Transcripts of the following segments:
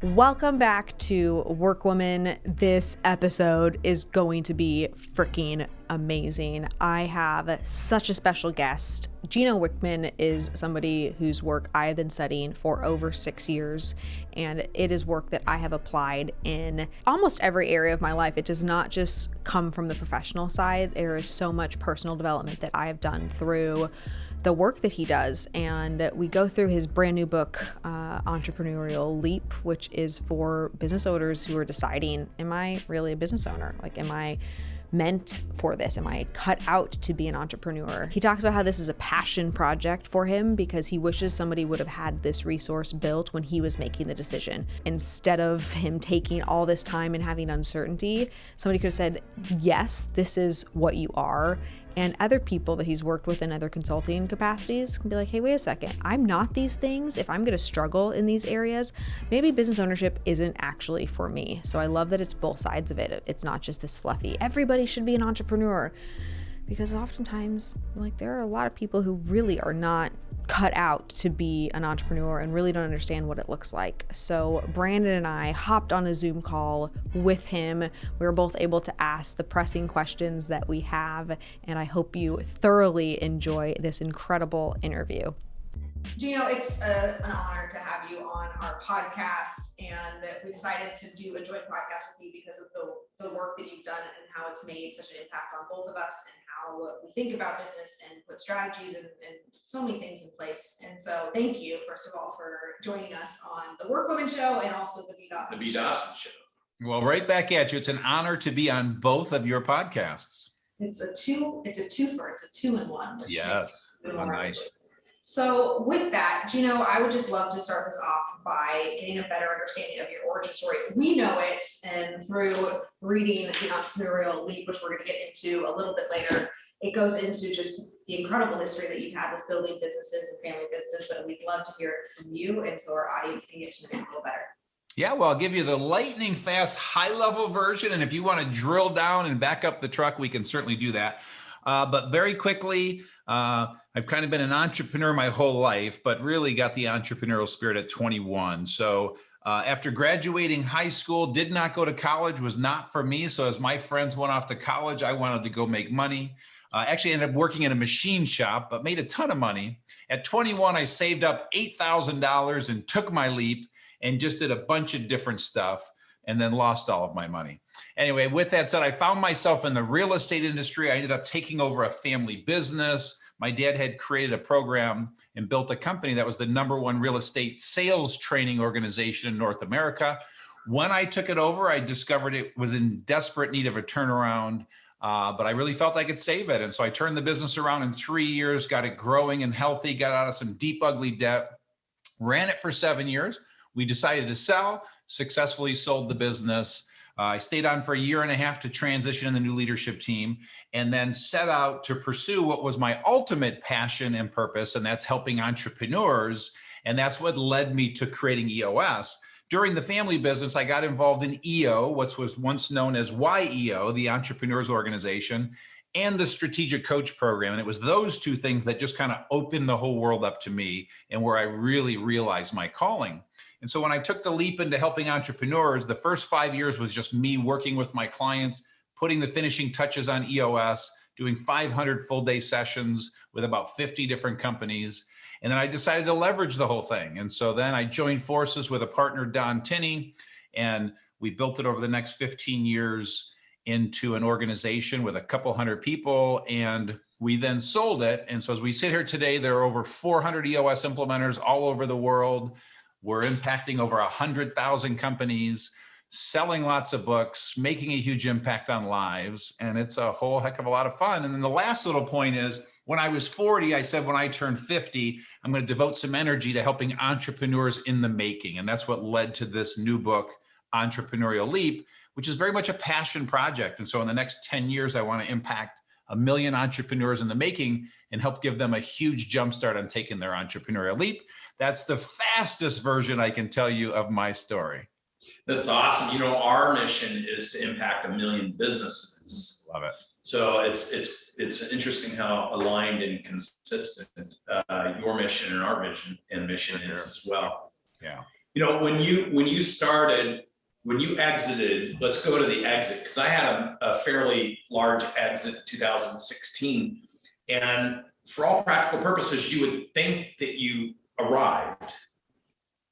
Welcome back to WorkWoman. This episode is going to be freaking amazing. I have such a special guest. Gino Wickman is somebody whose work I have been studying for over 6 years, and it is work that I have applied in almost every area of my life. It does not just come from the professional side. There is so much personal development that I have done through the work that he does, and we go through his brand new book, Entrepreneurial Leap, which is for business owners who are deciding, am I really a business owner? Like, am I meant for this? Am I cut out to be an entrepreneur? He talks about how this is a passion project for him because he wishes somebody would have had this resource built when he was making the decision. Instead of him taking all this time and having uncertainty, somebody could have said, yes, this is what you are. And other people that he's worked with in other consulting capacities can be like, hey, wait a second, I'm not these things. If I'm going to struggle in these areas, maybe business ownership isn't actually for me. So I love that it's both sides of it. It's not just this fluffy, everybody should be an entrepreneur. Because oftentimes, like, there are a lot of people who really are not cut out to be an entrepreneur and really don't understand what it looks like. So Brandon and I hopped on a Zoom call with him. We were both able to ask the pressing questions that we have, and I hope you thoroughly enjoy this incredible interview. Gino, it's an honor to have you on our podcast, and we decided to do a joint podcast with you because of the work that you've done and how it's made such an impact on both of us and how we think about business and put strategies and so many things in place. And so thank you, first of all, for joining us on the WorkWoman show and also the B. Dawson show. Well, right back at you. It's an honor to be on both of your podcasts. It's a twofer. It's a two-in-one. Yes. Oh, nice. So with that, Gino, I would just love to start this off by getting a better understanding of your origin story. We know it, and through reading the Entrepreneurial Leap, which we're going to get into a little bit later, it goes into just the incredible history that you've had with building businesses and family businesses, but we'd love to hear it from you, and so our audience can get to know you a little better. Yeah, well, I'll give you the lightning fast, high-level version, and if you want to drill down and back up the truck, we can certainly do that. But very quickly, I've kind of been an entrepreneur my whole life, but really got the entrepreneurial spirit at 21. So after graduating high school, did not go to college, was not for me. So as my friends went off to college, I wanted to go make money. Actually ended up working in a machine shop, but made a ton of money. At 21, I saved up $8,000 and took my leap and just did a bunch of different stuff, and then lost all of my money. Anyway, with that said, I found myself in the real estate industry. I ended up taking over a family business. My dad had created a program and built a company that was the #1 real estate sales training organization in North America. When I took it over, I discovered it was in desperate need of a turnaround, but I really felt I could save it. And so I turned the business around in 3 years, got it growing and healthy, got out of some deep, ugly debt, ran it for 7 years. We decided to sell, successfully sold the business. I stayed on for 1.5 years to transition in the new leadership team, and then set out to pursue what was my ultimate passion and purpose, and that's helping entrepreneurs. And that's what led me to creating EOS. During the family business, I got involved in EO, what was once known as YEO, the Entrepreneurs Organization, and the Strategic Coach Program. And it was those two things that just kind of opened the whole world up to me, and where I really realized my calling. And so when I took the leap into helping entrepreneurs, the first 5 years was just me working with my clients, putting the finishing touches on EOS, doing 500 full-day sessions with about 50 different companies. And then I decided to leverage the whole thing. And so then I joined forces with a partner, Don Tinney, and we built it over the next 15 years into an organization with a couple hundred people, and we then sold it. And so as we sit here today, there are over 400 EOS implementers all over the world. We're impacting over 100,000 companies, selling lots of books, making a huge impact on lives, and it's a whole heck of a lot of fun. And then the last little point is, when I was 40, I said when I turned 50, I'm going to devote some energy to helping entrepreneurs in the making. And that's what led to this new book, Entrepreneurial Leap, which is very much a passion project. And so in the next 10 years, I want to impact 1 million entrepreneurs in the making and help give them a huge jumpstart on taking their entrepreneurial leap. That's the fastest version I can tell you of my story. That's awesome. You know, our mission is to impact 1 million businesses. Love it. So it's interesting how aligned and consistent your mission and our vision and mission is as well. Yeah. when you exited, let's go to the exit, because I had a fairly large exit in 2016. And for all practical purposes, you would think that you arrived,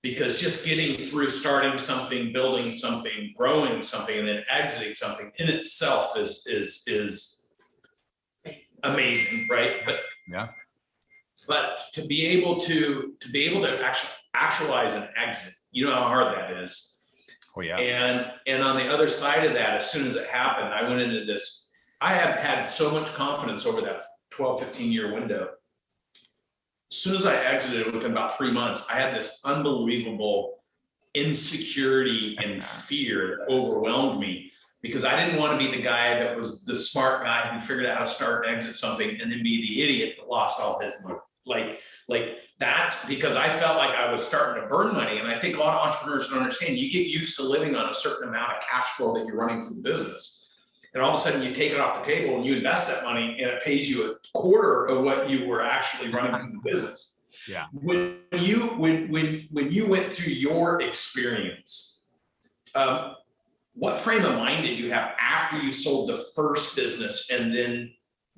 because just getting through starting something, building something, growing something, and then exiting something in itself is amazing, right? But to be able to actualize an exit, you know how hard that is. Oh yeah. And on the other side of that, as soon as it happened, I went into this. I have had so much confidence over that 12, 15-year window. As soon as I exited, within about 3 months, I had this unbelievable insecurity and fear that overwhelmed me, because I didn't want to be the guy that was the smart guy who figured out how to start and exit something and then be the idiot that lost all his money. Like that, because I felt like I was starting to burn money. And I think a lot of entrepreneurs don't understand, you get used to living on a certain amount of cash flow that you're running through the business. And all of a sudden you take it off the table and you invest that money and it pays you a quarter of what you were actually running through the business. Yeah. When you went through your experience, what frame of mind did you have after you sold the first business? And then,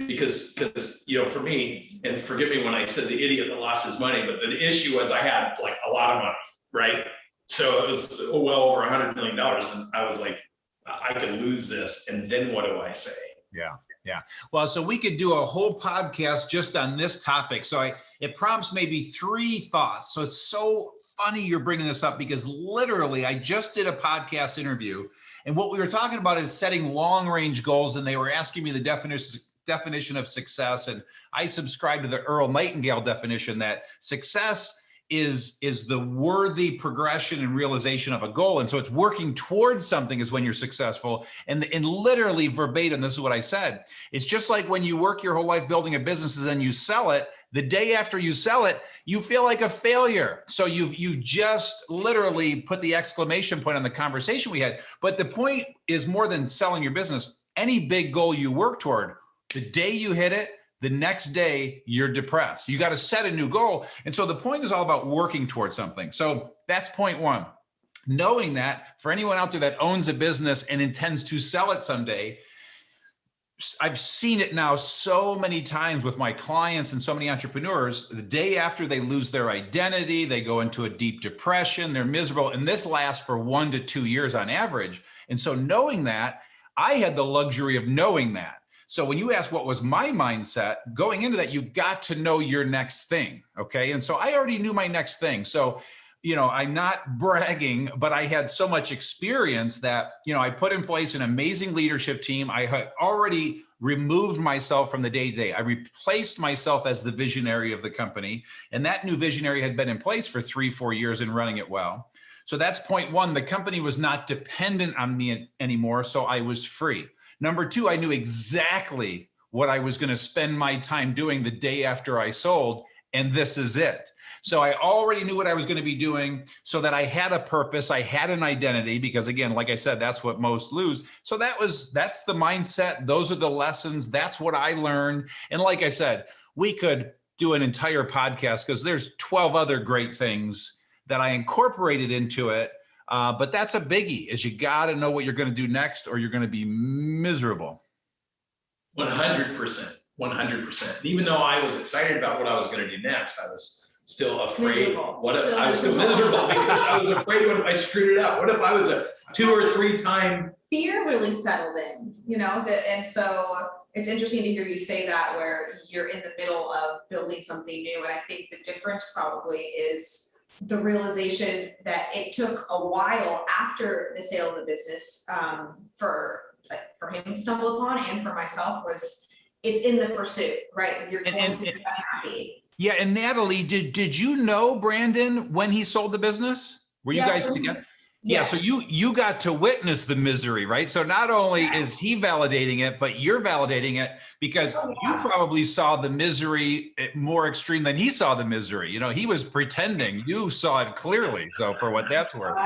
because for me, and forgive me when I said the idiot that lost his money, but the issue was I had like a lot of money, right? So it was well over $100 million. And I was like, I could lose this. And then what do I say? Yeah. Yeah. Well, so we could do a whole podcast just on this topic. So it prompts maybe 3 thoughts. So it's so funny you're bringing this up, because literally I just did a podcast interview, and what we were talking about is setting long range goals. And they were asking me the definition of success. And I subscribe to the Earl Nightingale definition that success is the worthy progression and realization of a goal. And so it's working towards something is when you're successful. And literally verbatim, this is what I said. It's just like when you work your whole life building a business and then you sell it, the day after you sell it, you feel like a failure. So you just literally put the exclamation point on the conversation we had. But the point is more than selling your business. Any big goal you work toward, the day you hit it, the next day you're depressed. You got to set a new goal. And so the point is all about working towards something. So that's point 1. Knowing that for anyone out there that owns a business and intends to sell it someday, I've seen it now so many times with my clients and so many entrepreneurs. The day after they lose their identity, they go into a deep depression, they're miserable. And this lasts for 1 to 2 years on average. And so knowing that, I had the luxury of knowing that. So when you ask what was my mindset going into that, you got to know your next thing. Okay. And so I already knew my next thing. So, I'm not bragging, but I had so much experience that, I put in place an amazing leadership team. I had already removed myself from the day-to-day. I replaced myself as the visionary of the company. And that new visionary had been in place for 3-4 years and running it well. So that's point 1. The company was not dependent on me anymore. So I was free. Number 2, I knew exactly what I was going to spend my time doing the day after I sold, and this is it. So I already knew what I was going to be doing, so that I had a purpose, I had an identity, because again, like I said, that's what most lose. So that's the mindset. Those are the lessons. That's what I learned. And like I said, we could do an entire podcast because there's 12 other great things that I incorporated into it. But that's a biggie, is you got to know what you're going to do next, or you're going to be miserable. 100%, 100%. And even though I was excited about what I was going to do next, I was still afraid. I was still miserable because I was afraid, what if I screwed it up? What if I was a 2 or 3 time? Fear really settled in, and so it's interesting to hear you say that, where you're in the middle of building something new. And I think the difference probably is the realization that it took a while after the sale of the business for him to stumble upon, and for myself, was it's in the pursuit, right? You're going to be happy. Yeah, and Natalie, did you know Brandon when he sold the business? Were you guys together? Yes. Yeah, so you got to witness the misery, right? So not only is he validating it, but you're validating it, because you probably saw the misery more extreme than he saw the misery. He was pretending. You saw it clearly, so for what that's worth.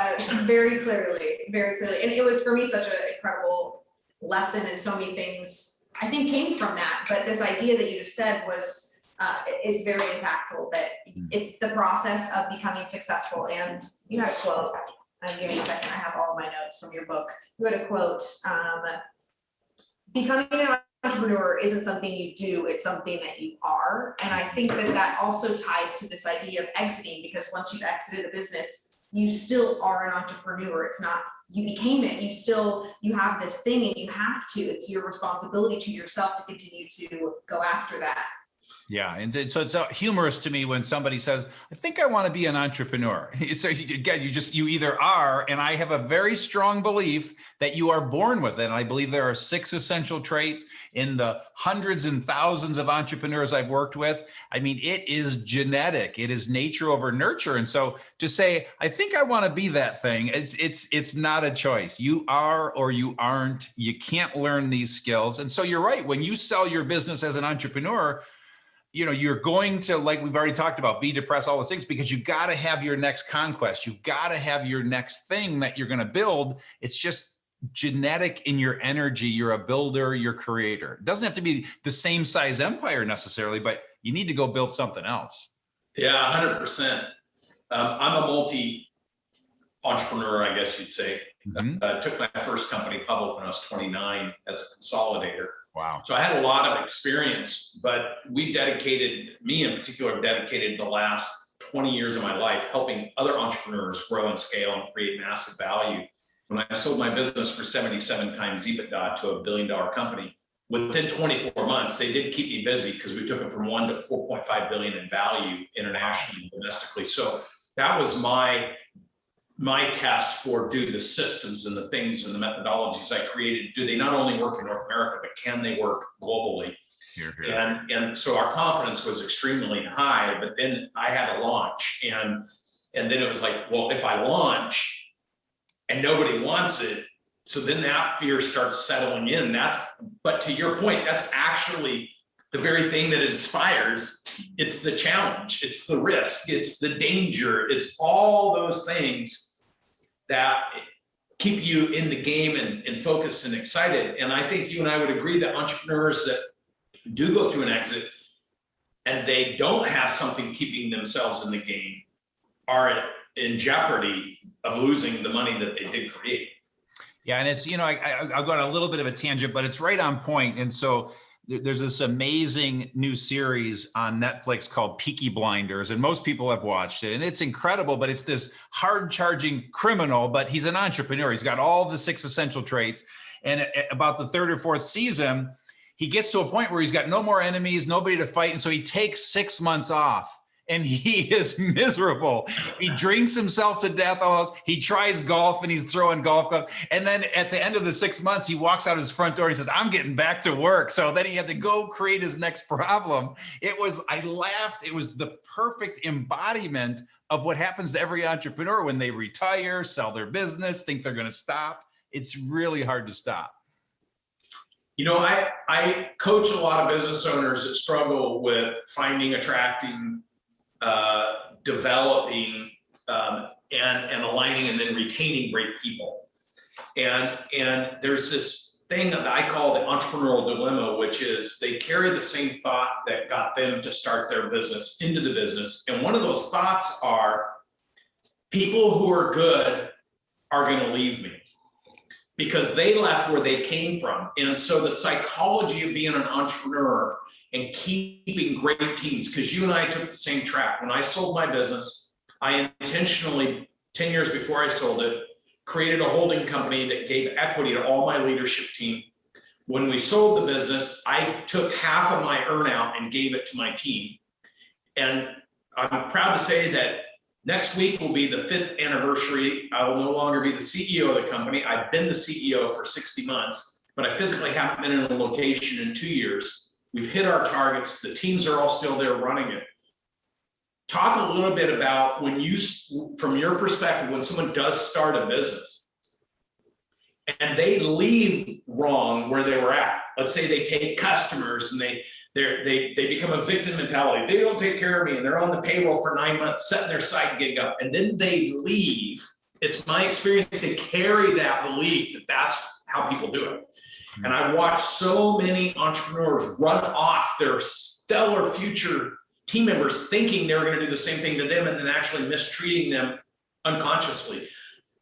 Very clearly. And it was for me such an incredible lesson, and so many things I think came from that. But this idea that you just said was is very impactful, that it's the process of becoming successful. And you had a quote, give me a second, I have all of my notes from your book. You had a quote, becoming an entrepreneur isn't something you do, it's something that you are. And I think that that also ties to this idea of exiting, because once you've exited a business, you still are an entrepreneur. It's not, you became it, you have this thing and you have to, it's your responsibility to yourself to continue to go after that. Yeah. And so it's humorous to me when somebody says, I think I want to be an entrepreneur. So again, you either are, and I have a very strong belief that you are born with it. And I believe there are 6 essential traits in the hundreds and thousands of entrepreneurs I've worked with. I mean, it is genetic. It is nature over nurture. And so to say, I think I want to be that thing, it's not a choice. You are or you aren't. You can't learn these skills. And so you're right. When you sell your business as an entrepreneur, you're going to, like we've already talked about, be depressed, all those things, because you got to have your next conquest. You've got to have your next thing that you're going to build. It's just genetic in your energy. You're a builder, you're a creator. It doesn't have to be the same size empire necessarily, but you need to go build something else. Yeah, 100%. I'm a multi-entrepreneur, I guess you'd say. Took my first company public when I was 29 as a consolidator. Wow. So I had a lot of experience, but me in particular, dedicated the last 20 years of my life helping other entrepreneurs grow and scale and create massive value. When I sold my business for 77 times EBITDA to $1 billion company, within 24 months, they did keep me busy because we took it from 1 to 4.5 billion in value internationally and domestically. So that was my test for, do the systems and the things and the methodologies I created, do they not only work in North America, but can they work globally? And so our confidence was extremely high, but then I had a launch, and then it was like, well, if I launch and nobody wants it, so then that fear starts settling in. But to your point, that's actually the very thing that inspires. It's the challenge, it's the risk, it's the danger, it's all those things that keep you in the game and focused and excited. And I think you and I would agree that entrepreneurs that do go through an exit and they don't have something keeping themselves in the game are in jeopardy of losing the money that they did create. Yeah. And it's, I'll go on a little bit of a tangent, but it's right on point. And so there's this amazing new series on Netflix called Peaky Blinders, and most people have watched it, and it's incredible. But it's this hard-charging criminal, but he's an entrepreneur. He's got all the 6 essential traits. And at about the 3rd or 4th season, he gets to a point where he's got no more enemies, nobody to fight, and so he takes 6 months off. And he is miserable. He drinks himself to death almost. He tries golf and he's throwing golf clubs. And then at the end of the 6 months, he walks out his front door and he says, I'm getting back to work. So then he had to go create his next problem. I laughed. It was the perfect embodiment of what happens to every entrepreneur when they retire, sell their business, think they're going to stop. It's really hard to stop. I coach a lot of business owners that struggle with finding, attracting, developing, and aligning and then retaining great people. And there's this thing that I call the entrepreneurial dilemma, which is they carry the same thought that got them to start their business into the business. And one of those thoughts are, people who are good are going to leave me because they left where they came from. And so the psychology of being an entrepreneur and keeping great teams, because you and I took the same track. When I sold my business, I intentionally, 10 years before I sold it, created a holding company that gave equity to all my leadership team. When we sold the business, I took half of my earnout and gave it to my team. And I'm proud to say that next week will be the 5th anniversary. I will no longer be the CEO of the company. I've been the CEO for 60 months, but I physically haven't been in a location in 2 years. We've hit our targets. The teams are all still there running it. Talk a little bit about from your perspective, when someone does start a business and they leave wrong where they were at. Let's say they take customers and they become a victim mentality. They don't take care of me and they're on the payroll for 9 months, setting their side gig up, and then they leave. It's my experience to carry that belief that that's how people do it. And I've watched so many entrepreneurs run off their stellar future team members thinking they were going to do the same thing to them and then actually mistreating them unconsciously.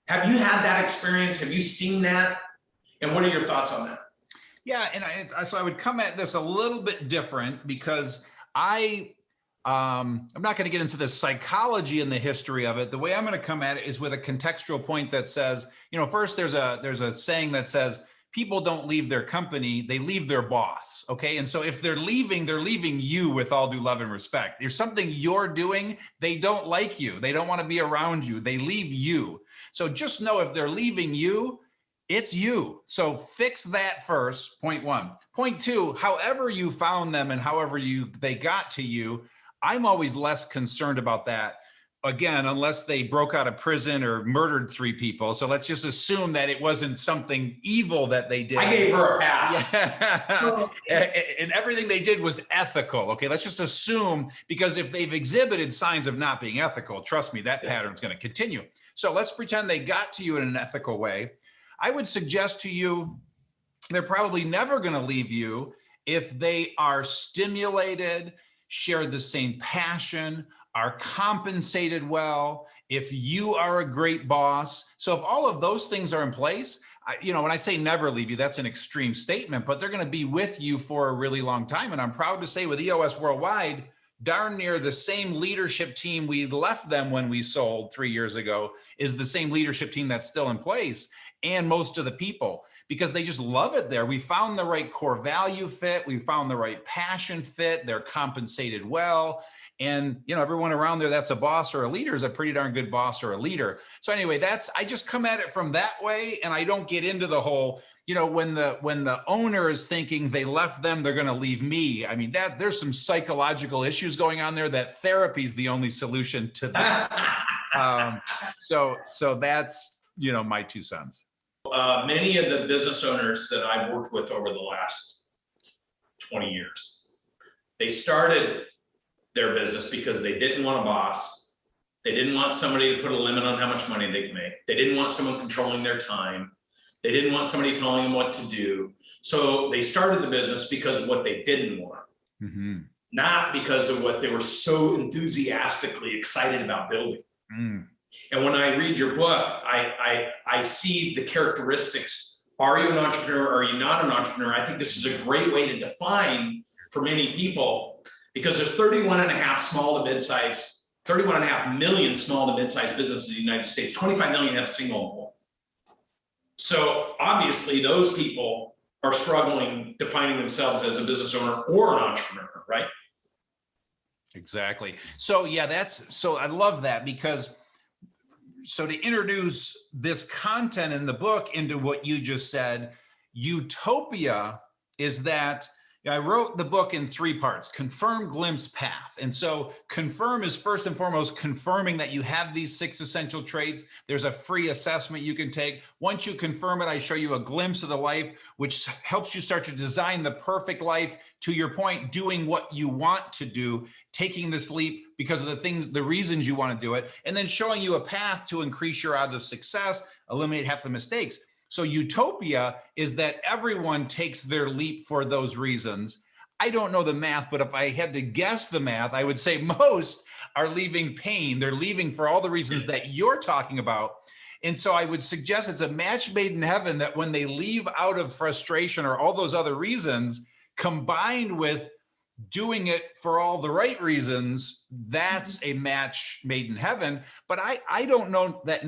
Have you had that experience? Have you seen that? And what are your thoughts on that? Yeah, and so I would come at this a little bit different because I'm not going to get into the psychology and the history of it. The way I'm going to come at it is with a contextual point that says, first there's a saying that says people don't leave their company, they leave their boss. Okay. And so if they're leaving you with all due love and respect. There's something you're doing, they don't like you. They don't want to be around you. They leave you. So just know if they're leaving you, it's you. So fix that first, point one. Point two, however you found them and however they got to you, I'm always less concerned about that. Again, unless they broke out of prison or murdered 3 people. So let's just assume that it wasn't something evil that they did. I gave her a pass. And everything they did was ethical. Okay, let's just assume, because if they've exhibited signs of not being ethical, trust me, that pattern's going to continue. So let's pretend they got to you in an ethical way. I would suggest to you, they're probably never going to leave you if they are stimulated, share the same passion, are compensated well, if you are a great boss. So if all of those things are in place, when I say never leave you, that's an extreme statement, but they're going to be with you for a really long time. And I'm proud to say with EOS Worldwide, darn near the same leadership team we left them when we sold 3 years ago is the same leadership team that's still in place, and most of the people, because they just love it there. We found the right core value fit. We found the right passion fit. They're compensated well. And, everyone around there that's a boss or a leader is a pretty darn good boss or a leader. So anyway, I just come at it from that way. And I don't get into the whole, when the owner is thinking they left them, they're going to leave me. I mean, there's some psychological issues going on there that therapy is the only solution to that. So that's, my 2 cents. Many of the business owners that I've worked with over the last 20 years, they started their business because they didn't want a boss. They didn't want somebody to put a limit on how much money they can make. They didn't want someone controlling their time. They didn't want somebody telling them what to do. So they started the business because of what they didn't want, not because of what they were so enthusiastically excited about building. And when I read your book, I see the characteristics. Are you an entrepreneur? Are you not an entrepreneur? I think this is a great way to define for many people, because there's 31.5 million small to mid-sized businesses in the United States. 25 million have a single employee. So obviously those people are struggling defining themselves as a business owner or an entrepreneur, right? Exactly. So yeah, so I love that, because so to introduce this content in the book into what you just said, utopia is that I wrote the book in 3 parts: confirm, glimpse, path. And so confirm is first and foremost confirming that you have these 6 essential traits. There's a free assessment you can take. Once you confirm it, I show you a glimpse of the life, which helps you start to design the perfect life, to your point, doing what you want to do, taking this leap because of the reasons you want to do it, and then showing you a path to increase your odds of success, eliminate half the mistakes. So utopia is that everyone takes their leap for those reasons. I don't know the math, but if I had to guess the math, I would say most are leaving pain. They're leaving for all the reasons that you're talking about. And so I would suggest it's a match made in heaven that when they leave out of frustration or all those other reasons, combined with doing it for all the right reasons, that's a match made in heaven. But I don't know that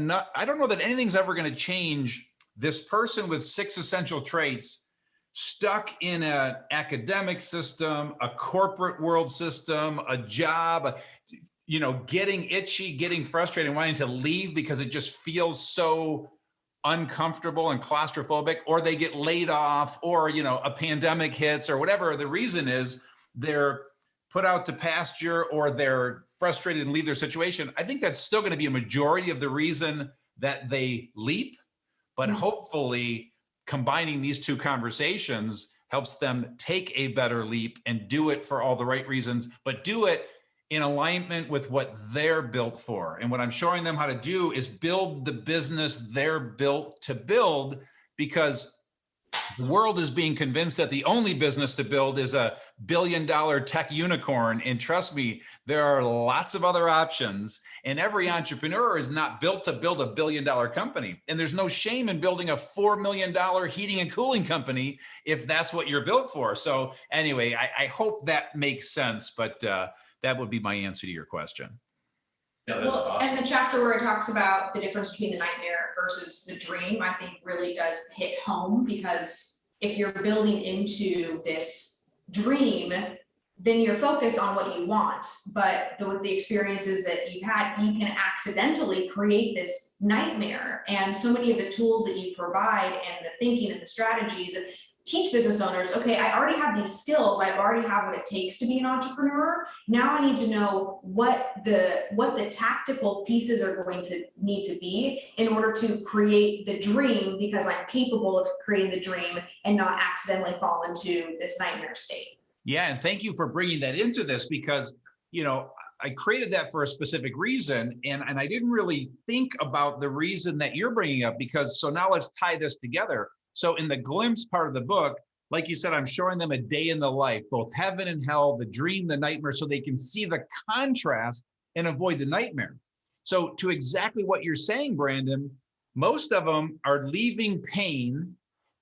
anything's ever going to change this person with 6 essential traits stuck in an academic system, a corporate world system, a job, getting itchy, getting frustrated, wanting to leave because it just feels so uncomfortable and claustrophobic, or they get laid off, or, a pandemic hits, or whatever the reason is, they're put out to pasture, or they're frustrated and leave their situation. I think that's still going to be a majority of the reason that they leap. But hopefully combining these 2 conversations helps them take a better leap and do it for all the right reasons, but do it in alignment with what they're built for. And what I'm showing them how to do is build the business they're built to build, because The world is being convinced that the only business to build is a billion-dollar tech unicorn. And trust me, there are lots of other options. And every entrepreneur is not built to build a billion-dollar company. And there's no shame in building a $4 million heating and cooling company if that's what you're built for. So anyway, I hope that makes sense, but that would be my answer to your question. Yeah, that's Well, awesome. and the chapter where it talks about the difference between the nightmare versus the dream, I think really does hit home, because if you're building into this dream, then you're focused on what you want. But with the experiences that you've had, you can accidentally create this nightmare. And so many of the tools that you provide and the thinking and the strategies teach business owners, okay, I already have these skills, I already have what it takes to be an entrepreneur. Now I need to know what the tactical pieces are going to need to be in order to create the dream, because I'm capable of creating the dream and not accidentally fall into this nightmare state. Yeah, and thank you for bringing that into this, because, you know, I created that for a specific reason, and I didn't really think about the reason that you're bringing up, because, so now let's tie this together. So in the glimpse part of the book, like you said, I'm showing them a day in the life, both heaven and hell, the dream, the nightmare, so they can see the contrast and avoid the nightmare. So to exactly what you're saying, Brandon, most of them are leaving pain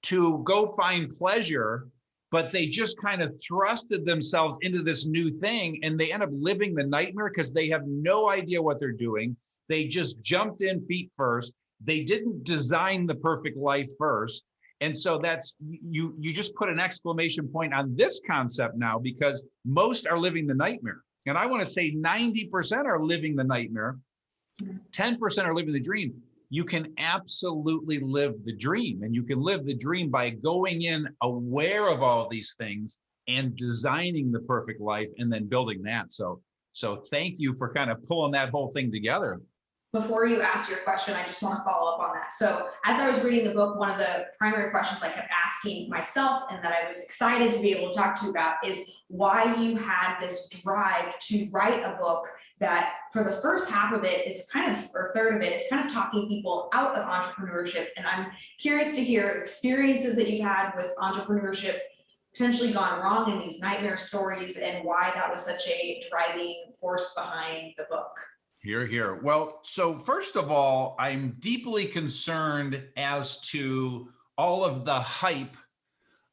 to go find pleasure, but they just kind of thrusted themselves into this new thing, and they end up living the nightmare because they have no idea what they're doing. They just jumped in feet first. They didn't design the perfect life first. And so that's, you just put an exclamation point on this concept now, because most are living the nightmare. And I want to say 90% are living the nightmare, 10% are living the dream. You can absolutely live the dream, and you can live the dream by going in aware of all of these things and designing the perfect life and then building that. So thank you for kind of pulling that whole thing together. Before you ask your question, I just want to follow up on that. So as I was reading the book, one of the primary questions I kept asking myself, and that I was excited to be able to talk to you about, is why you had this drive to write a book that, for the first half of it, is kind of, or third of it, is kind of talking people out of entrepreneurship. And I'm curious to hear experiences that you've had with entrepreneurship potentially gone wrong in these nightmare stories, and why that was such a driving force behind the book. Hear, hear. Well, so first of all, I'm deeply concerned as to all of the hype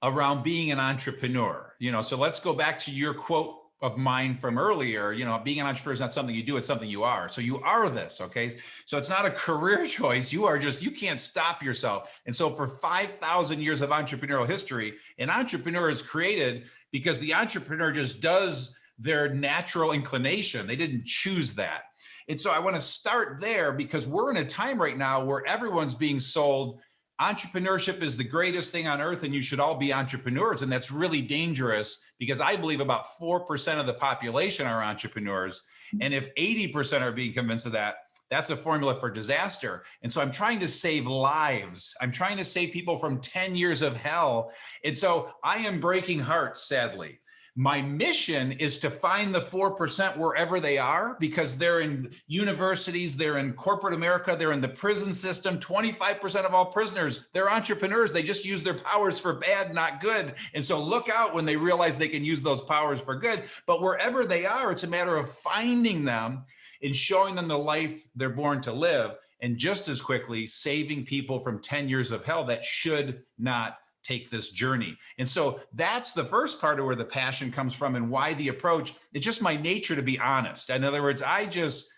around being an entrepreneur. You know, so let's go back to your quote of mine from earlier. You know, being an entrepreneur is not something you do, it's something you are. So you are this, okay? So it's not a career choice. You are just, you can't stop yourself. And so for 5,000 years of entrepreneurial history, an entrepreneur is created because the entrepreneur just does their natural inclination. They didn't choose that. And so I want to start there, because we're in a time right now where everyone's being sold entrepreneurship is the greatest thing on earth and you should all be entrepreneurs. And that's really dangerous, because I believe about 4% of the population are entrepreneurs. And if 80% are being convinced of that, that's a formula for disaster. And so I'm trying to save lives. I'm trying to save people from 10 years of hell. And so I am breaking hearts, sadly. My mission is to find the 4% wherever they are, because they're in universities, they're in corporate America, they're in the prison system. 25% of all prisoners, they're entrepreneurs. They just use their powers for bad, not good. And so look out when they realize they can use those powers for good. But wherever they are, it's a matter of finding them and showing them the life they're born to live, and just as quickly saving people from 10 years of hell that should not take this journey. And so that's the first part of where the passion comes from, and why the approach. It's just my nature to be honest. In other words, I just,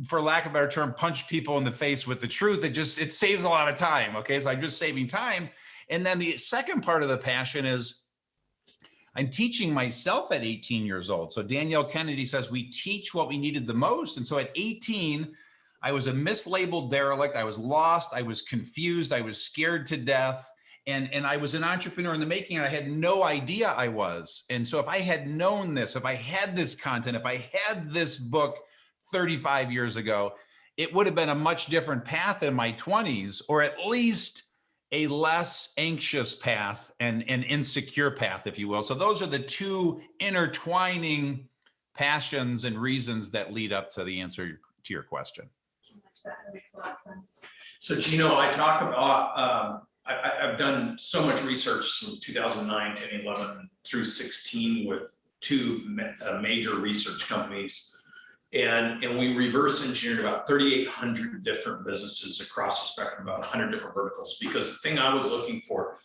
for lack of a better term, punch people in the face with the truth. It saves a lot of time. Okay. So I'm just saving time. And then the second part of the passion is I'm teaching myself at 18 years old. So Danielle Kennedy says we teach what we needed the most. And so at 18, I was a mislabeled derelict. I was lost. I was confused. I was scared to death. And I was an entrepreneur in the making, and I had no idea I was. And so if I had known this, if I had this content, if I had this book 35 years ago, it would have been a much different path in my 20s, or at least a less anxious path and an insecure path, if you will. So those are the two intertwining passions and reasons that lead up to the answer to your question. That makes a lot of sense. So Gino, I talk about, I've done so much research from 2009, 10, 11 through 16 with two major research companies. And we reverse engineered about 3,800 different businesses across the spectrum, about 100 different verticals, because the thing I was looking for,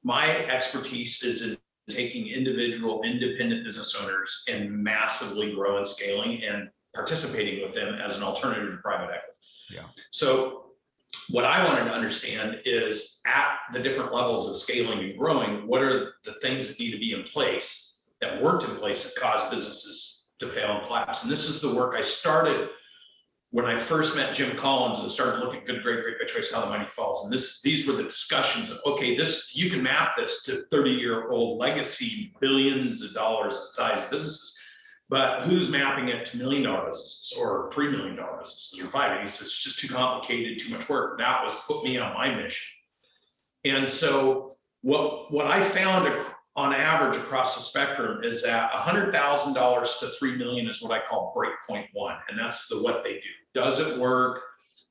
my expertise is in taking individual independent business owners and massively growing, scaling, and participating with them as an alternative to private equity. Yeah. So what I wanted to understand is at the different levels of scaling and growing, what are the things that need to be in place, that worked in place, that caused businesses to fail and collapse. And this is the work I started when I first met Jim Collins and started looking at Good, Great, Great by Choice, How the Money Falls. And these were the discussions of, okay, you can map this to 30-year-old legacy, billions of dollars size businesses, but who's mapping it to $1 million businesses or $3 million businesses or $5 million? It's just too complicated, too much work. That was put me on my mission. And so what I found on average across the spectrum is that $100,000 to $3 million is what I call breakpoint one. And that's what they do. Does it work?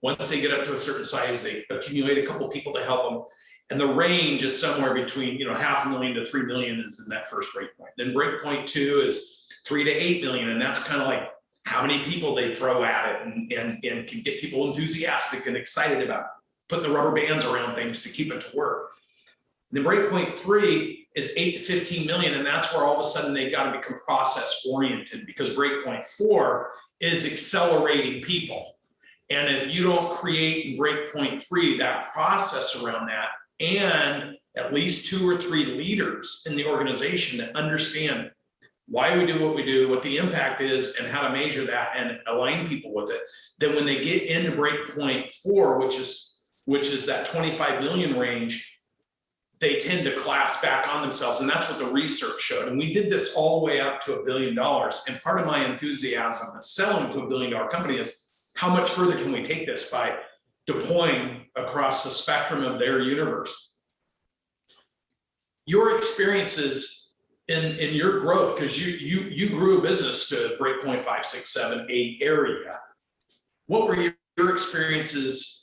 Once they get up to a certain size, they accumulate a couple of people to help them. And the range is somewhere between, $500,000 to $3 million is in that first breakpoint. Then breakpoint two is $3 to $8 million. And that's kind of like how many people they throw at it and can get people enthusiastic and excited about putting the rubber bands around things to keep it to work. And then breakpoint three is 8 to 15 million. And that's where all of a sudden they got to become process oriented, because breakpoint four is accelerating people. And if you don't create in breakpoint three that process around that, and at least 2 or 3 leaders in the organization that understand why we do what we do, what the impact is, and how to measure that and align people with it, then when they get into breakpoint four, which is that 25 million range, they tend to collapse back on themselves. And that's what the research showed. And we did this all the way up to $1 billion. And part of my enthusiasm of selling to $1 billion company is how much further can we take this by deploying across the spectrum of their universe. Your experiences in your growth, because you grew a business to breakpoint 5, 6, 7, 8 area. What were your experiences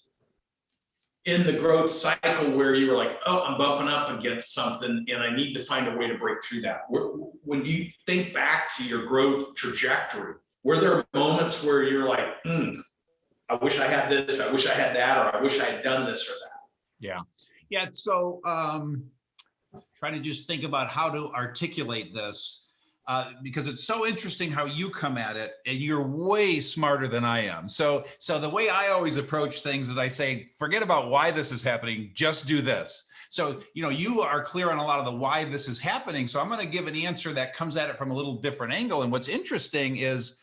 in the growth cycle where you were like, oh, I'm bumping up against something and I need to find a way to break through that? When you think back to your growth trajectory, were there moments where you're like, I wish I had this, I wish I had that, or I wish I had done this or that? Yeah. So trying to just think about how to articulate this. Because it's so interesting how you come at it, and you're way smarter than I am. So the way I always approach things is I say, forget about why this is happening, just do this. So, you are clear on a lot of the why this is happening. So I'm going to give an answer that comes at it from a little different angle. And what's interesting is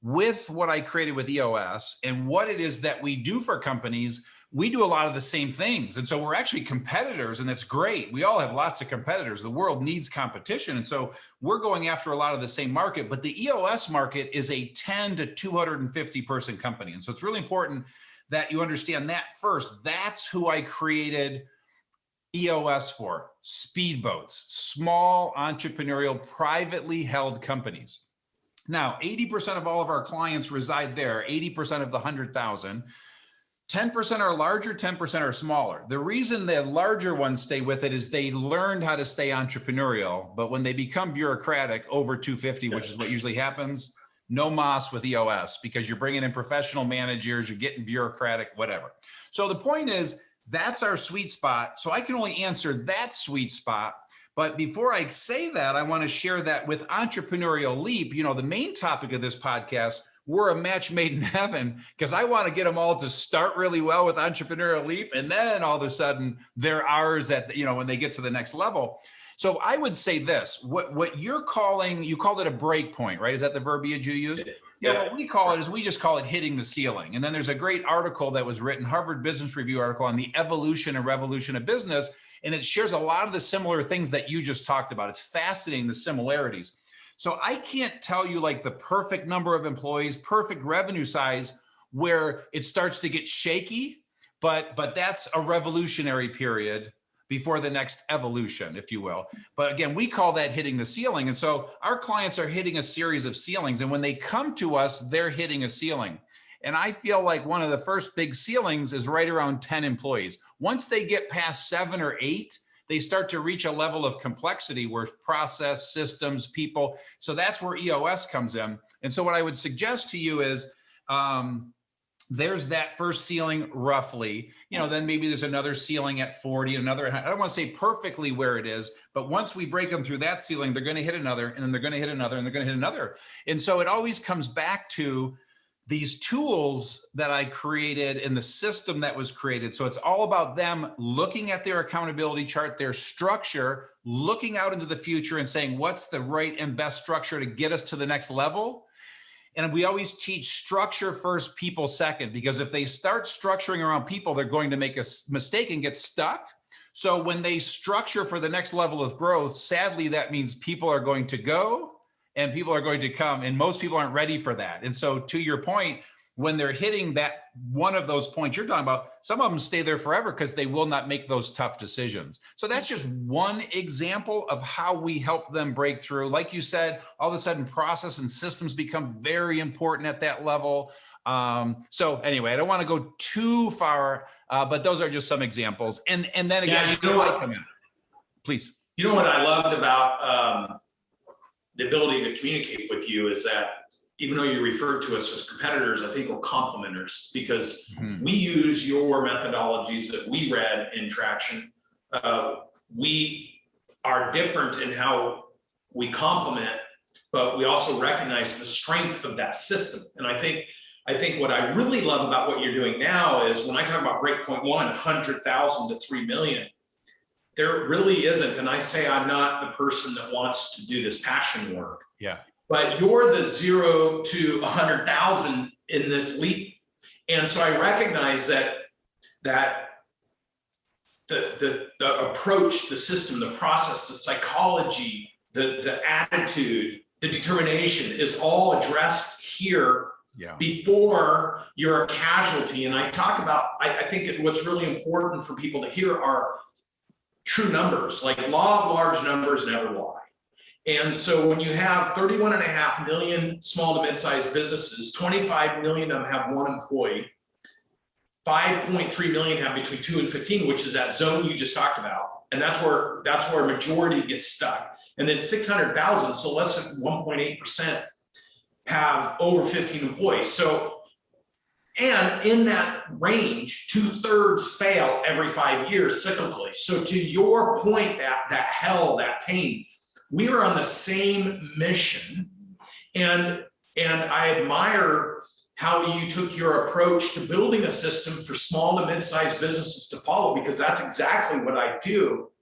with what I created with EOS and what it is that we do for companies, we do a lot of the same things. And so we're actually competitors, and that's great. We all have lots of competitors. The world needs competition. And so we're going after a lot of the same market, but the EOS market is a 10 to 250 person company. And so it's really important that you understand that first. That's who I created EOS for: speedboats, small entrepreneurial, privately held companies. Now, 80% of all of our clients reside there, 80% of the 100,000. 10% are larger, 10% are smaller. The reason the larger ones stay with it is they learned how to stay entrepreneurial, but when they become bureaucratic over 250, which is what usually happens, no mas with EOS, because you're bringing in professional managers, you're getting bureaucratic, whatever. So the point is, that's our sweet spot. So I can only answer that sweet spot. But before I say that, I want to share that with Entrepreneurial Leap, the main topic of this podcast. We're a match made in heaven, because I want to get them all to start really well with Entrepreneurial Leap. And then all of a sudden they're ours when they get to the next level. So I would say this, what you're calling, you called it a break point, right? Is that the verbiage you used? Yeah. What we call it is, we just call it hitting the ceiling. And then there's a great article that was written, Harvard Business Review article on the evolution and revolution of business. And it shares a lot of the similar things that you just talked about. It's fascinating, the similarities. So I can't tell you like the perfect number of employees, perfect revenue size where it starts to get shaky, but that's a revolutionary period before the next evolution, if you will. But again, we call that hitting the ceiling. And so our clients are hitting a series of ceilings. And when they come to us, they're hitting a ceiling. And I feel like one of the first big ceilings is right around 10 employees. Once they get past 7 or 8, they start to reach a level of complexity where process, systems, people. So that's where EOS comes in. And so what I would suggest to you is, there's that first ceiling roughly, then maybe there's another ceiling at 40, another, I don't want to say perfectly where it is, but once we break them through that ceiling, they're going to hit another, and then they're going to hit another, and they're going to hit another. And so it always comes back to these tools that I created and the system that was created. So it's all about them looking at their accountability chart, their structure, looking out into the future and saying, what's the right and best structure to get us to the next level? And we always teach structure first, people second, because if they start structuring around people, they're going to make a mistake and get stuck. So when they structure for the next level of growth, sadly, that means people are going to go and people are going to come, and most people aren't ready for that. And so to your point, when they're hitting that one of those points you're talking about, some of them stay there forever because they will not make those tough decisions. So that's just one example of how we help them break through. Like you said, all of a sudden process and systems become very important at that level. So anyway, I don't want to go too far, but those are just some examples. And then again, please. You know what I loved about the ability to communicate with you is that even though you refer to us as competitors, I think we're complementers, because we use your methodologies that we read in Traction. We are different in how we complement, but we also recognize the strength of that system. And I think what I really love about what you're doing now is when I talk about breakpoint 100,000 to 3 million, there really isn't. And I say I'm not the person that wants to do this passion work. Yeah. But you're the 0 to 100,000 in this leap. And so I recognize that the approach, the system, the process, the psychology, the attitude, the determination is all addressed here before you're a casualty. And I talk about, I think what's really important for people to hear are true numbers, like law of large numbers never lie. And so when you have 31.5 million small to mid-sized businesses, 25 million of them have one employee, 5.3 million have between 2 and 15, which is that zone you just talked about. And that's where a majority gets stuck. And then 600,000, so less than 1.8%, have over 15 employees. So, and in that range, 2/3 fail every 5 years cyclically. So to your point, that hell, that pain, we are on the same mission, and I admire how you took your approach to building a system for small to mid-sized businesses to follow, because that's exactly what I do,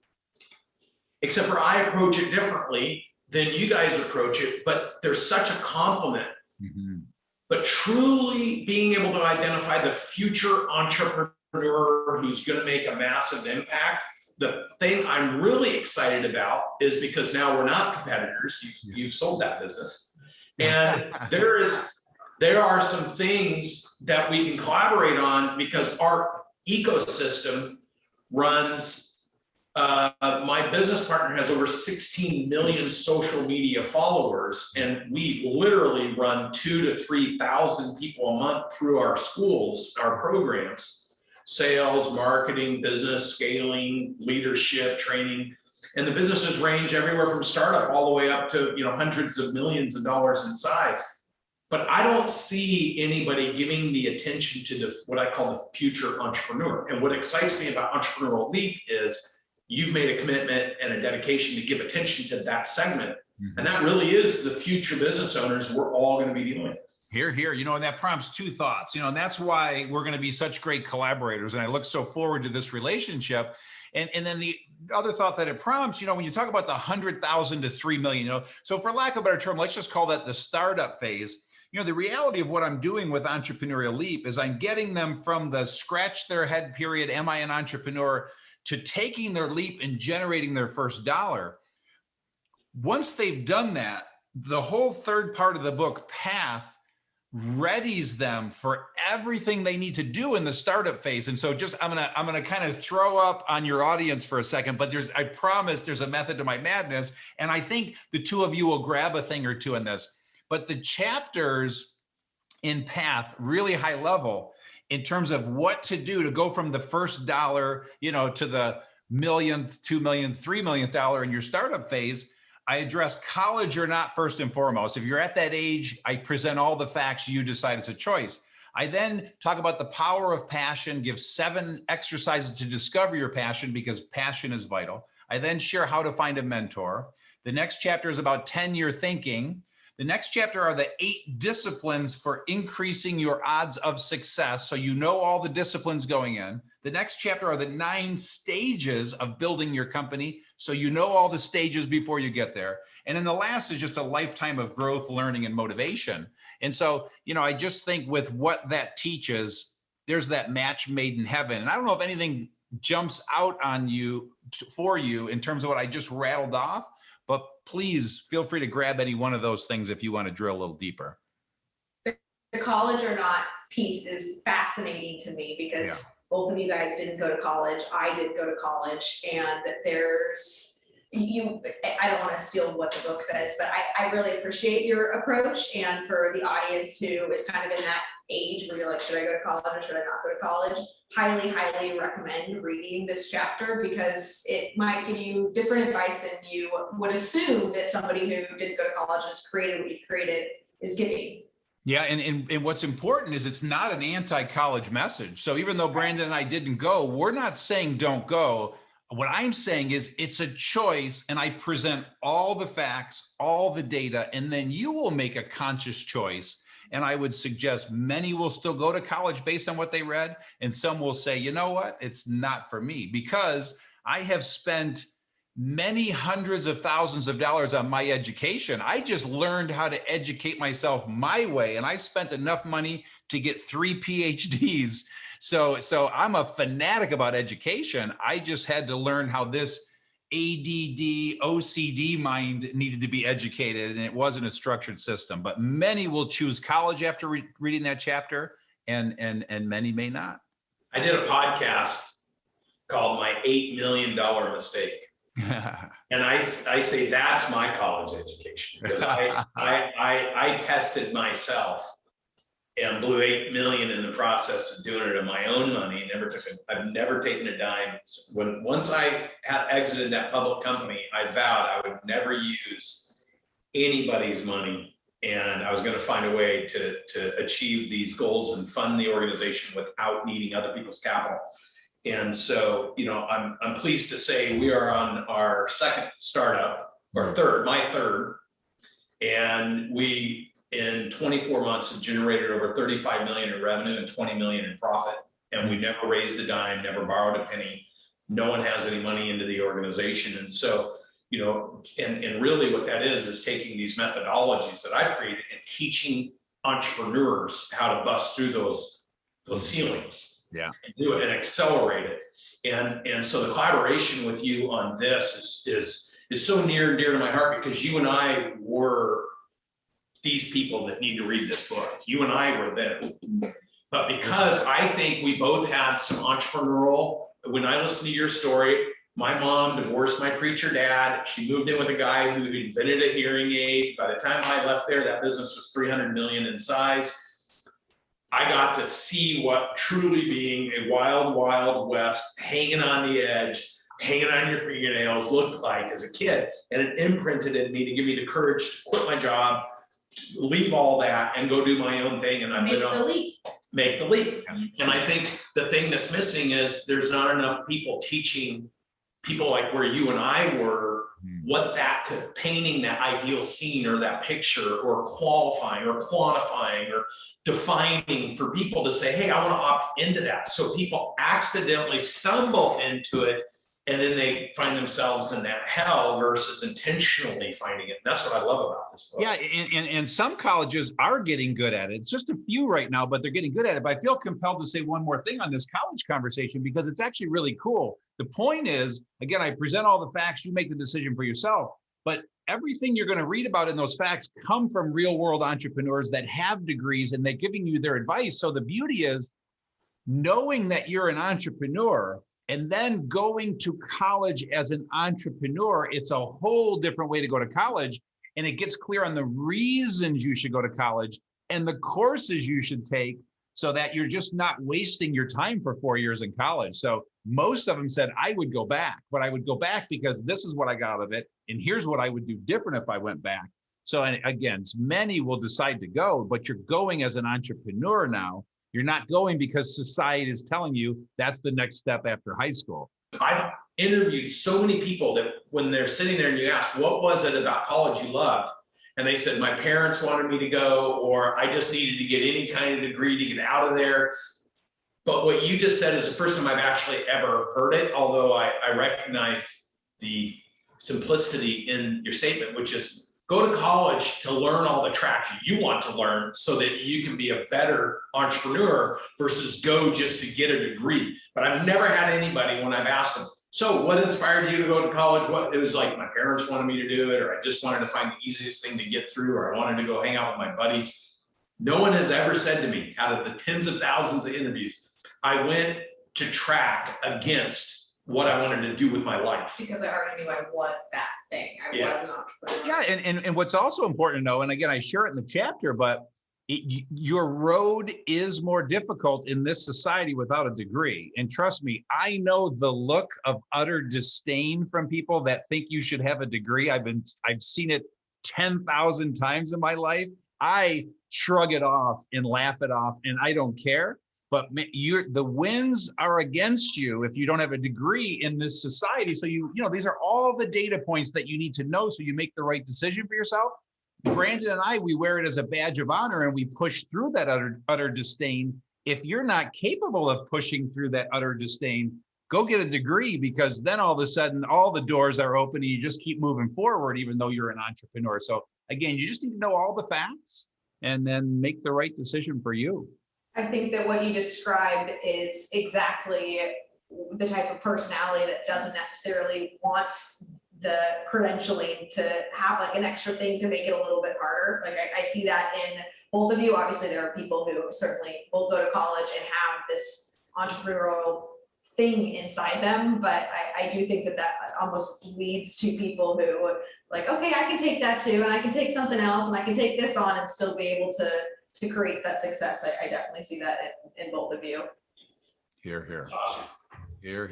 except for I approach it differently than you guys approach it, but there's such a complement. But truly being able to identify the future entrepreneur who's going to make a massive impact. The thing I'm really excited about is because now we're not competitors. You've sold that business, and there are some things that we can collaborate on, because our ecosystem runs. My business partner has over 16 million social media followers, and we literally run 2,000 to 3,000 people a month through our schools, our programs. Sales, marketing, business scaling, leadership, training. And the businesses range everywhere from startup all the way up to hundreds of millions of dollars in size. But I don't see anybody giving the attention to what I call the future entrepreneur. And what excites me about Entrepreneurial Leap is you've made a commitment and a dedication to give attention to that segment. And that really is the future business owners we're all going to be dealing with. Here, and that prompts two thoughts, and that's why we're going to be such great collaborators. And I look so forward to this relationship. And then the other thought that it prompts, when you talk about the 100,000 to 3 million, so for lack of a better term, let's just call that the startup phase. The reality of what I'm doing with Entrepreneurial Leap is I'm getting them from the scratch their head period, am I an entrepreneur, to taking their leap and generating their first dollar. Once they've done that, the whole third part of the book, Path, readies them for everything they need to do in the startup phase. And so I'm gonna kind of throw up on your audience for a second, but I promise there's a method to my madness. And I think the two of you will grab a thing or two in this. But the chapters in path, really high level, in terms of what to do to go from the first dollar, to the millionth, 2 million, $3 million in your startup phase. I address college or not first and foremost. If you're at that age, I present all the facts, you decide it's a choice. I then talk about the power of passion, give 7 exercises to discover your passion, because passion is vital. I then share how to find a mentor. The next chapter is about 10-year thinking. The next chapter are the 8 disciplines for increasing your odds of success, so you know all the disciplines going in. The next chapter are the 9 stages of building your company, so you know all the stages before you get there. And then the last is just a lifetime of growth, learning, and motivation. And so, I just think with what that teaches, there's that match made in heaven. And I don't know if anything jumps out on you for you in terms of what I just rattled off, but please feel free to grab any one of those things if you want to drill a little deeper. The college or not piece is fascinating to me because both of you guys didn't go to college. I did go to college, and I don't want to steal what the book says, but I really appreciate your approach. And for the audience who is kind of in that age where you're like, should I go to college or should I not go to college? Highly, highly recommend reading this chapter, because it might give you different advice than you would assume that somebody who didn't go to college and has created what you've created is giving. Yeah, and what's important is it's not an anti-college message. So even though Brandon and I didn't go, we're not saying don't go. What I'm saying is it's a choice, and I present all the facts, all the data, and then you will make a conscious choice. And I would suggest many will still go to college based on what they read, and some will say, you know what, it's not for me, because I have spent many hundreds of thousands of dollars on my education. I just learned how to educate myself my way, and I spent enough money to get 3 PhDs. So I'm a fanatic about education. I just had to learn how this ADD, OCD mind needed to be educated, and it wasn't a structured system. But many will choose college after reading that chapter, and many may not. I did a podcast called My $8 Million Mistake. And I say that's my college education, because I tested myself and blew $8 million in the process of doing it on my own money. I've never taken a dime. Once I had exited that public company, I vowed I would never use anybody's money, and I was going to find a way to achieve these goals and fund the organization without needing other people's capital. And so, I'm pleased to say we are on our second startup, or third, my third, and we, in 24 months, have generated over 35 million in revenue and 20 million in profit. And we never raised a dime, never borrowed a penny. No one has any money into the organization. And so, and really what that is taking these methodologies that I've created and teaching entrepreneurs how to bust through those ceilings. Yeah. And do it and accelerate it. And so the collaboration with you on this is so near and dear to my heart, because you and I were these people that need to read this book. You and I were them. But because I think we both had some entrepreneurial, when I listen to your story, my mom divorced my preacher dad. She moved in with a guy who invented a hearing aid. By the time I left there, that business was 300 million in size. I got to see what truly being a wild, wild west, hanging on the edge, hanging on your fingernails looked like as a kid. And it imprinted in me to give me the courage to quit my job, leave all that, and go do my own thing. And I've been on make the leap. And I think the thing that's missing is there's not enough people teaching people like where you and I were, what that could, painting that ideal scene or that picture, or qualifying or quantifying or defining for people to say, hey, I want to opt into that. So people accidentally stumble into it, and then they find themselves in that hell versus intentionally finding it. And that's what I love about this book. Yeah, and some colleges are getting good at it. It's just a few right now, but they're getting good at it. But I feel compelled to say one more thing on this college conversation, because it's actually really cool. The point is, again, I present all the facts, you make the decision for yourself, but everything you're going to read about in those facts come from real world entrepreneurs that have degrees, and they're giving you their advice. So the beauty is knowing that you're an entrepreneur and then going to college as an entrepreneur. It's a whole different way to go to college, and it gets clear on the reasons you should go to college. and the courses you should take so that you're just not wasting your time for 4 years in college. So most of them said, I would go back, but I would go back because this is what I got out of it. And here's what I would do different if I went back. So, and again, many will decide to go, but you're going as an entrepreneur now. You're not going because society is telling you that's the next step after high school. I've interviewed so many people that when they're sitting there and you ask, what was it about college you loved? And they said, my parents wanted me to go, or I just needed to get any kind of degree to get out of there. But what you just said is the first time I've actually ever heard it, although I recognize the simplicity in your statement, which is go to college to learn all the tracks you want to learn so that you can be a better entrepreneur versus go just to get a degree. But I've never had anybody when I've asked them, so what inspired you to go to college? What, it was like my parents wanted me to do it, or I just wanted to find the easiest thing to get through, or I wanted to go hang out with my buddies. No one has ever said to me, out of the tens of thousands of interviews, I went to track against what I wanted to do with my life. Because I already knew I was that thing. I was an entrepreneur. Yeah, and what's also important to know, and again, I share it in the chapter, but your road is more difficult in this society without a degree. And trust me, I know the look of utter disdain from people that think you should have a degree. I've seen it 10,000 times in my life. I shrug it off and laugh it off, and I don't care. But the wins are against you if you don't have a degree in this society. So you know, these are all the data points that you need to know so you make the right decision for yourself. Brandon and I, we wear it as a badge of honor, and we push through that utter disdain. If you're not capable of pushing through that utter disdain, go get a degree, because then all of a sudden all the doors are open and you just keep moving forward, even though you're an entrepreneur. So again, you just need to know all the facts and then make the right decision for you. I think that what you described is exactly the type of personality that doesn't necessarily want the credentialing to have like an extra thing to make it a little bit harder. Like I see that in both of you. Obviously, there are people who certainly will go to college and have this entrepreneurial thing inside them, but I do think that that almost leads to people who like, okay, I can take that too, and I can take something else, and I can take this on and still be able to create that success. I definitely see that in both of you. Here, here. Awesome. Here.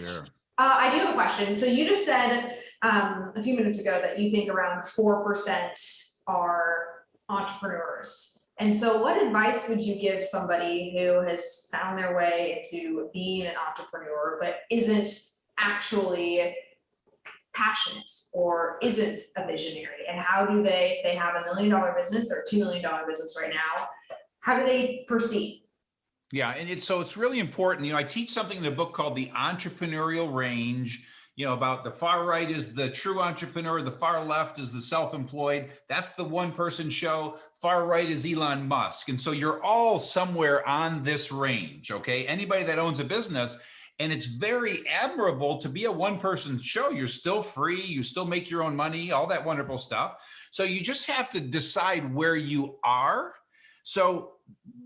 I do have a question. So you just said a few minutes ago that you think around 4% are entrepreneurs. And so what advice would you give somebody who has found their way into being an entrepreneur, but isn't actually passionate or isn't a visionary? And how do they have $1 million business or $2 million business right now? How do they proceed? Yeah, and it's really important. You know, I teach something in a book called The Entrepreneurial Range, you know, about the far right is the true entrepreneur, the far left is the self-employed. That's the one person show. Far right is Elon Musk. And so you're all somewhere on this range, okay? Anybody that owns a business, and it's very admirable to be a one person show. You're still free, you still make your own money, all that wonderful stuff. So you just have to decide where you are. So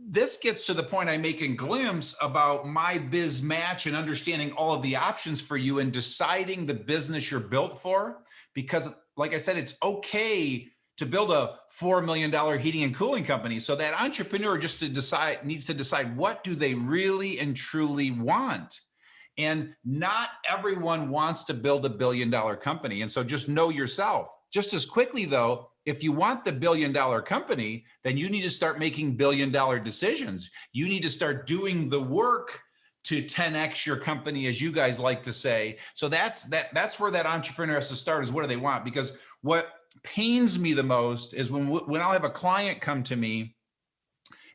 this gets to the point I make in Glimpse about my biz match and understanding all of the options for you and deciding the business you're built for. Because like I said, it's okay to build a $4 million heating and cooling company. So that entrepreneur needs to decide what do they really and truly want. And not everyone wants to build $1 billion company. And so just know yourself. Just as quickly though, if you want the $1 billion company, then you need to start making $1 billion decisions. You need to start doing the work to 10x your company, as you guys like to say. So that's where that entrepreneur has to start, is what do they want? Because what pains me the most is when I'll have a client come to me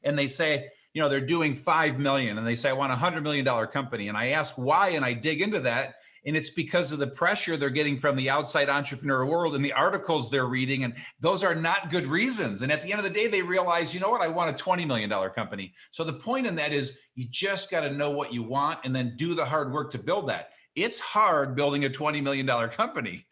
and they say, you know, they're doing 5 million and they say, I want a $100 million company. And I ask why, and I dig into that. And it's because of the pressure they're getting from the outside entrepreneur world and the articles they're reading. And those are not good reasons. And at the end of the day, they realize, you know what, I want a $20 million company. So the point in that is you just got to know what you want and then do the hard work to build that. It's hard building a $20 million company.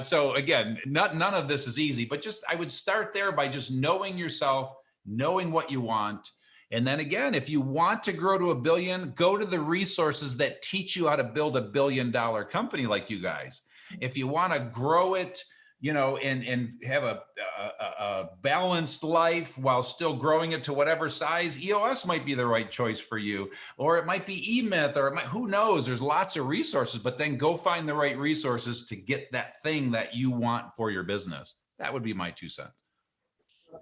So again, none of this is easy, but I would start there by just knowing yourself, knowing what you want. And then again, if you want to grow to $1 billion, go to the resources that teach you how to build $1 billion company like you guys. If you want to grow it, and have a balanced life while still growing it to whatever size, EOS might be the right choice for you, or it might be eMyth, or who knows, there's lots of resources, but then go find the right resources to get that thing that you want for your business. That would be my 2 cents.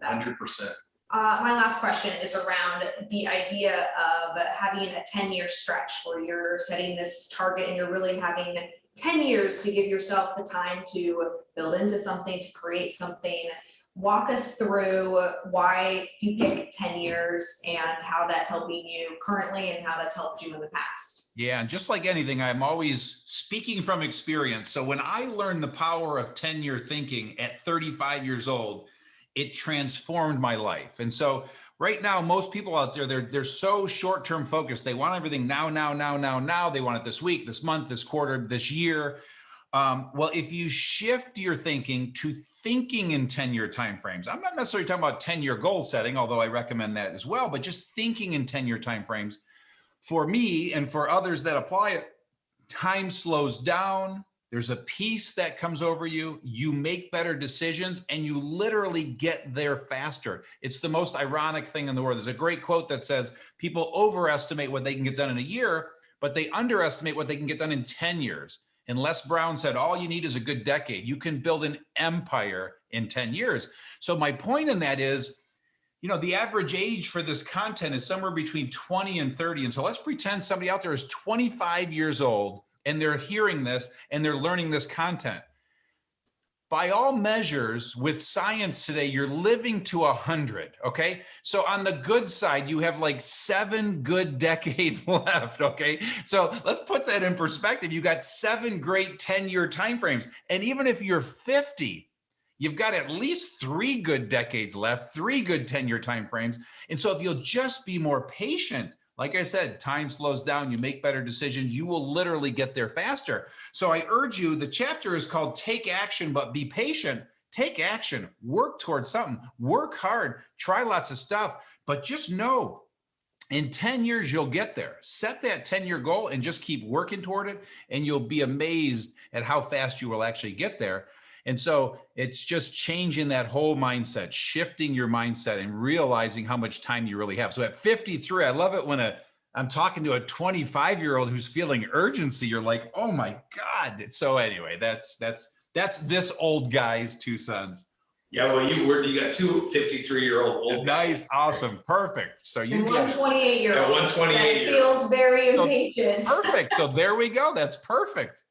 100%. My last question is around the idea of having a 10-year stretch where you're setting this target and you're really having 10 years to give yourself the time to build into something, to create something. Walk us through why you pick 10 years and how that's helping you currently and how that's helped you in the past. Yeah, and just like anything, I'm always speaking from experience. So when I learned the power of 10-year thinking at 35 years old, it transformed my life. And so right now, most people out there, they're so short-term focused. They want everything now. They want it this week, this month, this quarter, this year. Well, if you shift your thinking to thinking in 10-year timeframes, I'm not necessarily talking about 10-year goal setting, although I recommend that as well, but just thinking in 10-year timeframes, for me and for others that apply it, time slows down. There's a peace that comes over you. You make better decisions and you literally get there faster. It's the most ironic thing in the world. There's a great quote that says people overestimate what they can get done in a year, but they underestimate what they can get done in 10 years. And Les Brown said, all you need is a good decade. You can build an empire in 10 years. So my point in that is, the average age for this content is somewhere between 20 and 30. And so let's pretend somebody out there is 25 years old and they're hearing this and they're learning this content. By all measures, with science today, you're living to 100, okay? So on the good side, you have like 7 good decades left, okay? So let's put that in perspective. You got 7 great 10-year timeframes. And even if you're 50, you've got at least 3 good decades left, 3 good 10-year timeframes. And so if you'll just be more patient, like I said, time slows down, you make better decisions, you will literally get there faster. So I urge you, the chapter is called Take Action, but Be Patient. Take action, work towards something, work hard, try lots of stuff, but just know in 10 years, you'll get there. Set that 10-year goal and just keep working toward it, and you'll be amazed at how fast you will actually get there. And so it's just changing that whole mindset, shifting your mindset and realizing how much time you really have. So at 53, I love it when I'm talking to a 25-year-old who's feeling urgency. You're like, oh my God. So anyway, that's this old guy's 2 cents. Yeah, well, you got 2 53-year-old old guys. Nice, awesome, perfect. So you got 128-year-old. 128 that feels very impatient. Perfect. So there we go. That's perfect.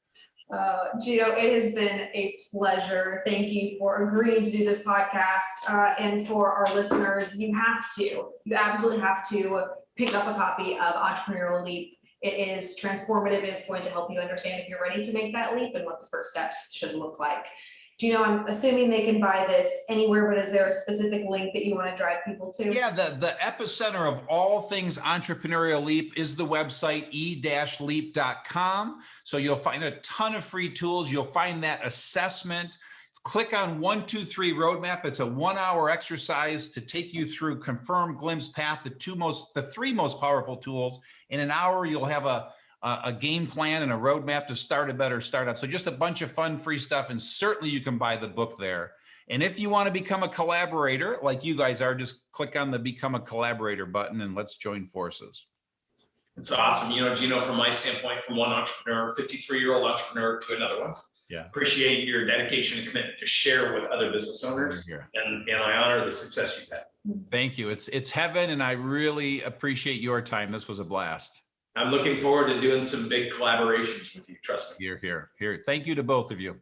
Gino, it has been a pleasure. Thank you for agreeing to do this podcast. And for our listeners, you absolutely have to pick up a copy of Entrepreneurial Leap. It is transformative. It is going to help you understand if you're ready to make that leap and what the first steps should look like. Gino, I'm assuming they can buy this anywhere, but is there a specific link that you want to drive people to? Yeah, the epicenter of all things Entrepreneurial Leap is the website e-leap.com. So you'll find a ton of free tools. You'll find that assessment. Click on 1, 2, 3 roadmap. It's a 1-hour exercise to take you through Confirm, Glimpse, Path, the 3 most powerful tools. In an hour, you'll have a game plan and a roadmap to start a better startup. So just a bunch of fun, free stuff. And certainly you can buy the book there. And if you want to become a collaborator like you guys are, just click on the Become a Collaborator button and let's join forces. It's awesome. Gino, from my standpoint, from one entrepreneur, 53-year-old entrepreneur to another one. Yeah. Appreciate your dedication and commitment to share with other business owners. And I honor the success you've had. Thank you. It's heaven. And I really appreciate your time. This was a blast. I'm looking forward to doing some big collaborations with you. Trust me. Here. Thank you to both of you.